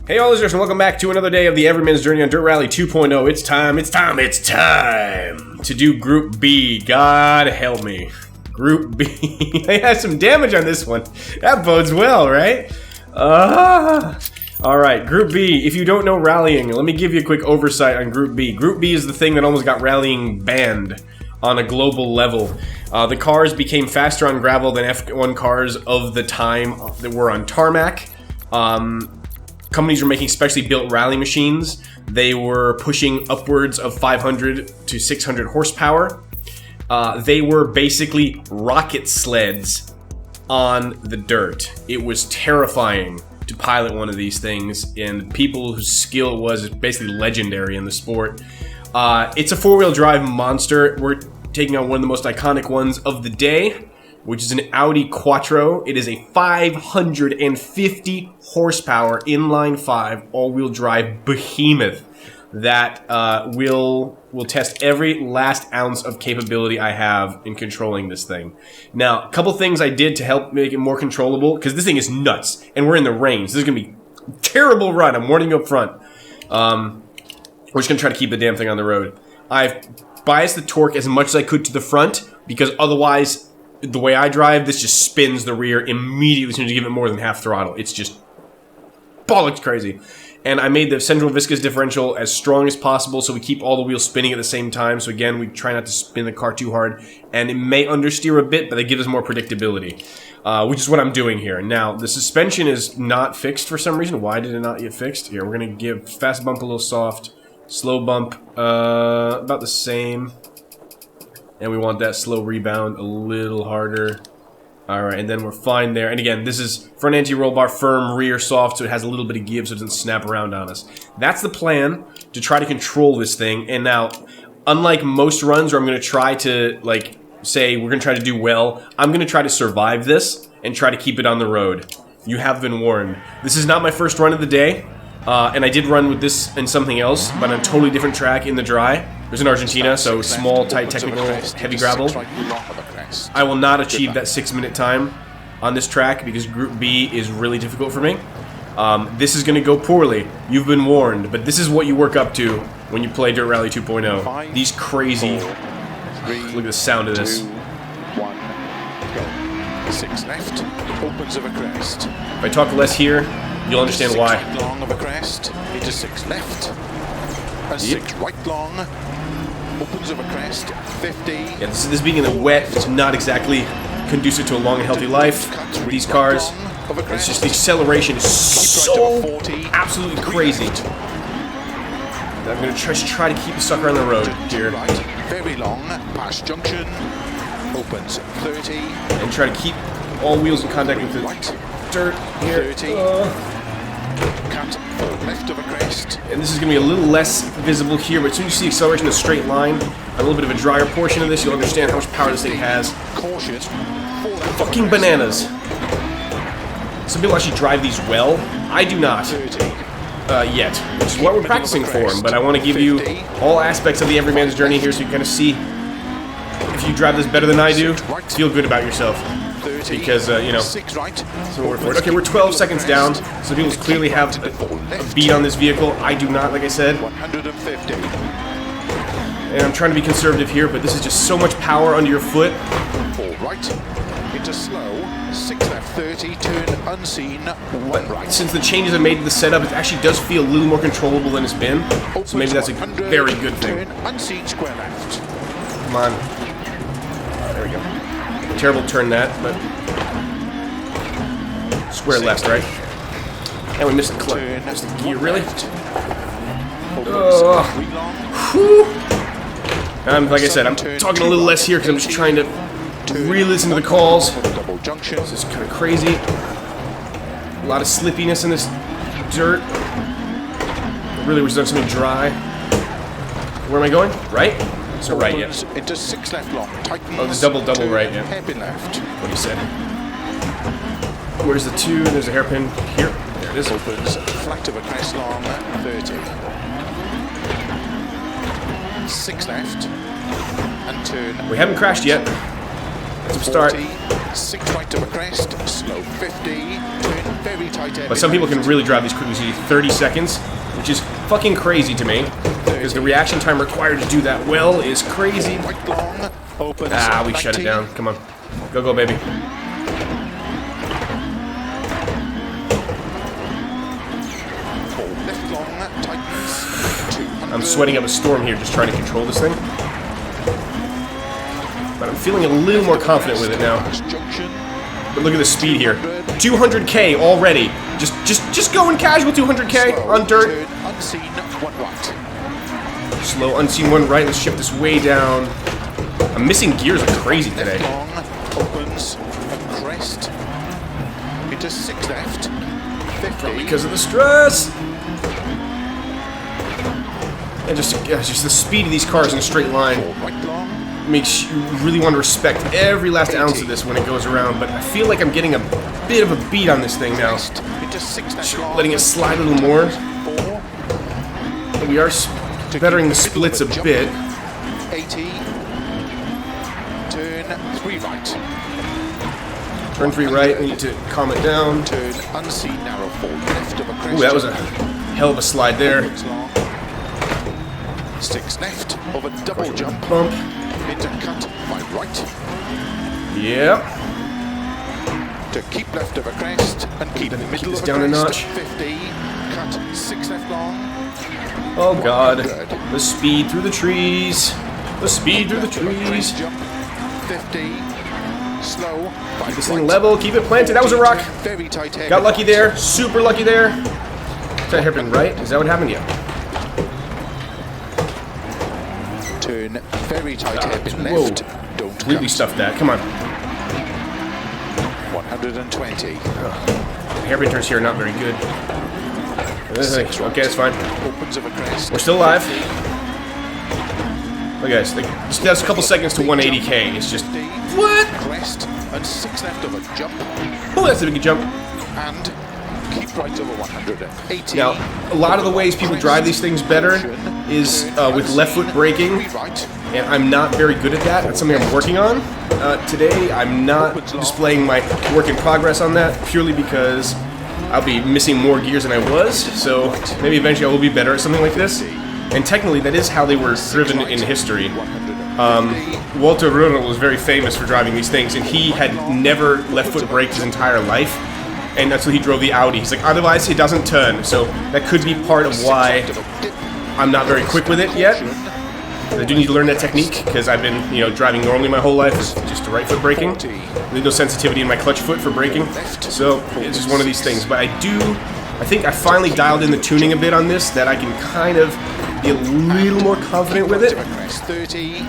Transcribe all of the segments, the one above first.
Hey all listeners, and welcome back to another day of the Everyman's Journey on Dirt Rally 2.0. It's time to do Group B. God help me. Group B. I had some damage on this one. That bodes well, right? Alright, Group B. If you don't know rallying, let me give you a quick oversight on Group B. Group B is the thing that almost got rallying banned on a global level. The cars became faster on gravel than F1 cars of the time that were on tarmac. Companies were making specially built rally machines. They were pushing upwards of 500 to 600 horsepower. They were basically rocket sleds on the dirt. It was terrifying to pilot one of these things, and people whose skill it was basically legendary in the sport. It's a four-wheel drive monster. We're taking on one of the most iconic ones of the day, which is an Audi Quattro. It is a 550 horsepower inline 5 all-wheel drive behemoth that will test every last ounce of capability I have in controlling this thing. Now, a couple things I did to help make it more controllable, because this thing is nuts, and we're in the rain, so this is going to be a terrible run. I'm warning you up front. We're just going to try to keep the damn thing on the road. I've biased the torque as much as I could to the front, because otherwise, the way I drive, this just spins the rear immediately as soon as you give it more than half throttle. It's just bollocks crazy. And I made the central viscous differential as strong as possible so we keep all the wheels spinning at the same time. So again, we try not to spin the car too hard. And it may understeer a bit, but it gives us more predictability, which is what I'm doing here. Now, the suspension is not fixed for some reason. Why did it not get fixed? Here, we're going to give fast bump a little soft, slow bump about the same. And we want that slow rebound a little harder. Alright, and then we're fine there. And again, this is front anti-roll bar, firm, rear soft, so it has a little bit of give so it doesn't snap around on us. That's the plan, to try to control this thing. And now, unlike most runs where I'm going to try to, like, say we're going to try to do well, I'm going to try to survive this and try to keep it on the road. You have been warned. This is not my first run of the day, and I did run with this and something else, but on a totally different track in the dry. It was in Argentina, so small, tight, technical, heavy gravel. I will not achieve that 6-minute time on this track because Group B is really difficult for me. This is going to go poorly. You've been warned, but this is what you work up to when you play Dirt Rally 2.0. These crazy... Look at the sound of this. 2, 1, go. 6 left, opens of a crest. If I talk less here, you'll understand why. 6 right long of a crest, into 6 left, and 6 right long, opens of a crest, 50. Yeah, this being in the wet, it's not exactly conducive to a long and healthy life with these cars. It's just the acceleration is so absolutely crazy. I'm going to just try to keep the sucker on the road here. Very long, past junction, opens 30. And try to keep all wheels in contact with the dirt here. 30. Cut left of a crest. And this is going to be a little less visible here, but as soon as you see acceleration in a straight line, a little bit of a drier portion of this, you'll understand how much power this thing has. Cautious. Fucking bananas. Some people actually drive these well. I do not. Yet. Which is what we're practicing for. But I want to give you all aspects of the Everyman's Journey here so you can kind of see if you drive this better than I do, feel good about yourself. Because, you know, so we're for it. Okay, we're 12 seconds down, so people clearly have a beat on this vehicle. I do not, like I said. 150. And I'm trying to be conservative here, but this is just so much power under your foot. 4 right, into slow, 6 left, 30, turn unseen, 1 right. Since the changes I made to the setup, it actually does feel a little more controllable than it's been. So maybe that's a very good thing. Turn unseen, square left. Come on. There we go. Terrible turn that, but square left, right? And we missed the clutch. Missed the gear, really? Like I said, I'm talking a little less here because I'm just trying to re-listen to the calls. This is kind of crazy. A lot of slippiness in this dirt. I really wish there was something dry. Where am I going? Right? So right, yes. Into 6 left long. Tightens, oh, the double right, yeah. Hairpin left. What he said. Where's the 2? There's a hairpin here. There it is. Opens flat of a crest long, 30. 6 left. And turn. We haven't crashed yet. Let's start. 40. 6 right of a crest, slow 50, turn very tight. But some people can really drive these quickly. 30 seconds, which is fucking crazy to me. Because the reaction time required to do that well is crazy. Right long, opens. Ah, we shut it down. Come on. Go, go, baby. Left long, tightens. 200. I'm sweating up a storm here just trying to control this thing. But I'm feeling a little more confident with it now. But look at the speed here. 200k already. Just going casual 200k on dirt. Unseen, 1 right. Slow, unseen 1 right. Let's shift this way down. I'm missing gears like crazy today. Long, opens, a crest. Into 6 left. 50. Because of the stress. And just the speed of these cars in a straight line Right long. makes you really want to respect every last ounce of this when it goes around. But I feel like I'm getting a bit of a beat on this thing now. Into 6 left. Letting it slide a little more. 4. We are bettering the splits a bit. 80. Turn 3 right. Turn 3 right. We need to calm it down. Turn unseen narrow 4 left of a crest. Ooh, that was a hell of a slide there. 6 left of a double jump. Bump. Into cut by right. Yep. To keep left of a crest and keep in the middle this of a down a crest. notch. 50. Cut 6 left long. Oh god. 100. The speed through the trees. The speed through the Left of a trees. crest jump. 50. Slow. By Keep this right. thing level. Keep it planted. That was a rock. Very tight hair. Got lucky there. Super lucky there. Is that hairpin right? Is that what happened? Yeah. Turn very tight hairpin Whoa. left. Don't Completely cut. stuffed that. Come on. 120. Hairpin turns here are not very good. Okay, that's fine. Opens of a crest. We're still alive. Look guys, like, just that's a couple seconds to 180k. It's just what? Crest and 6 left of a jump. Oh, that's a big jump. And keep right over 180. Now, a lot of the ways people drive these things better is with left foot braking, Right. and I'm not very good at that. That's something I'm working on. Today, I'm not displaying my work in progress on that, purely because I'll be missing more gears than I was, so maybe eventually I will be better at something like this. And technically, that is how they were driven in history. Walter Röhrl was very famous for driving these things, and he had never left foot braked his entire life, and that's why he drove the Audi. He's like, otherwise he doesn't turn, so that could be part of why I'm not very quick with it yet. I do need to learn that technique, because I've been, driving normally my whole life, just right foot braking. There's no sensitivity in my clutch foot for braking, so it's just one of these things. But I think I finally dialed in the tuning a bit on this, that I can kind of be a little more confident with it, 30.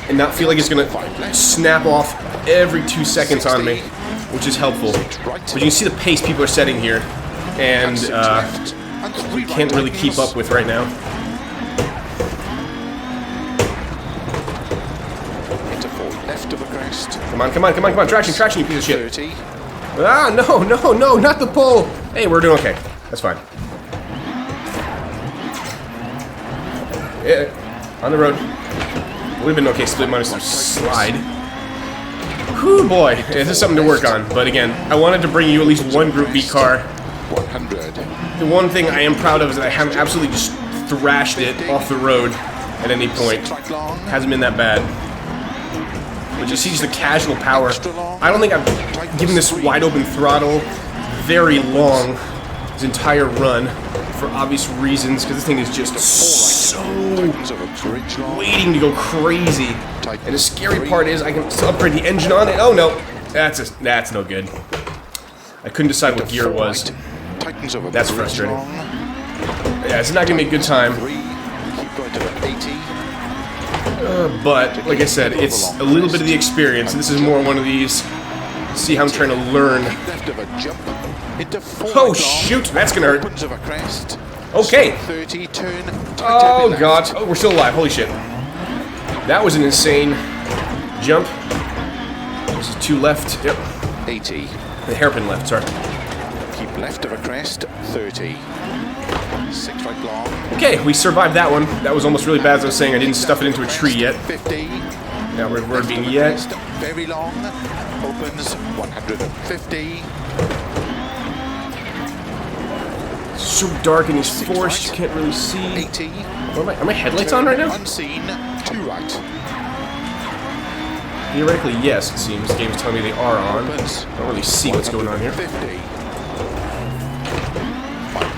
and not feel like it's going to snap off every 2 seconds on me, which is helpful. But you can see the pace people are setting here, and we can't really keep up with right now. Into 4 left of a crest. Come on, come on, come on, come on. Traction, traction, you piece of shit. 30. Ah, no, not the pole. Hey, we're doing okay. That's fine. Yeah, on the road. We've been okay, split minus the slide. Whew, boy, this is something to work on. But again, I wanted to bring you at least one Group B car. 100. The one thing I am proud of is that I haven't absolutely just thrashed it off the road at any point. Hasn't been that bad. But you see just the casual power. I don't think I've given this wide open throttle very long, this entire run, for obvious reasons, because this thing is just so waiting to go crazy. And the scary part is I can still upgrade the engine on it. Oh no, that's no good. I couldn't decide what gear it was. That's frustrating. Yeah, it's not gonna be a good time. But like I said, it's a little bit of the experience. This is more one of these. See how I'm trying to learn. Oh shoot, that's gonna hurt. Okay. Oh god. Oh, we're still alive. Holy shit. That was an insane jump. This is 2 left. Yep. 80. The hairpin left, sorry. Keep left of a crest. 30. 6 right long. Okay, we survived that one. That was almost really bad, as I was saying. I didn't stuff it into a tree yet. 50. Now we're reverting yet. Very long. Opens 150. It's so dark and he's forced, you can't really see. 80. Are my headlights on right now? Unseen. 2 right. Theoretically, yes, it seems. The game's telling me they are on. I don't really see what's going on here. 50. 5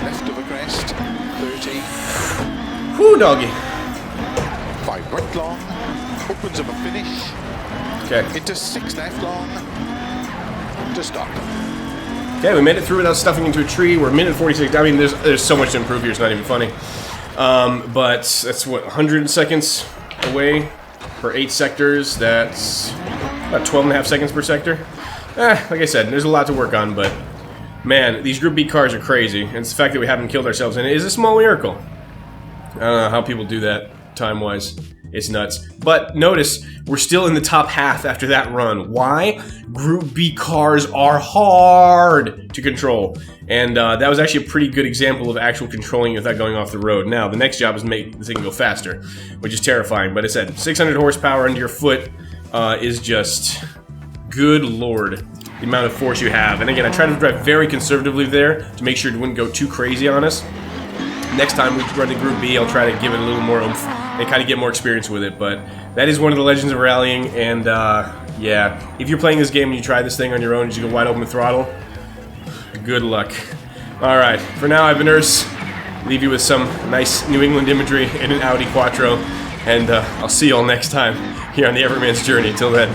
left of a crest. 30. Whoo, doggy. 5 right long. Opens of a finish. Okay. Into 6 left long. To stop. Okay, we made it through without stuffing into a tree. We're a minute 46. I mean, there's so much to improve here. It's not even funny. But that's what, 100 seconds away for 8 sectors. That's about 12.5 seconds per sector. Like I said, there's a lot to work on, but man, these Group B cars are crazy. And it's the fact that we haven't killed ourselves in it is a small miracle. I don't know how people do that time-wise. It's nuts. But notice, we're still in the top half after that run. Why? Group B cars are hard to control. And that was actually a pretty good example of actual controlling without going off the road. Now, the next job is to make the thing go faster, which is terrifying. But I said, 600 horsepower under your foot is just, good lord, the amount of force you have. And again, I tried to drive very conservatively there to make sure it wouldn't go too crazy on us. Next time we run the Group B, I'll try to give it a little more oomph and kind of get more experience with it. But that is one of the legends of rallying, and yeah, if you're playing this game and you try this thing on your own, you go wide open throttle, good luck. Alright, for now I've been Urs. Leave you with some nice New England imagery in an Audi Quattro, and I'll see you all next time here on the Everyman's Journey. Till then.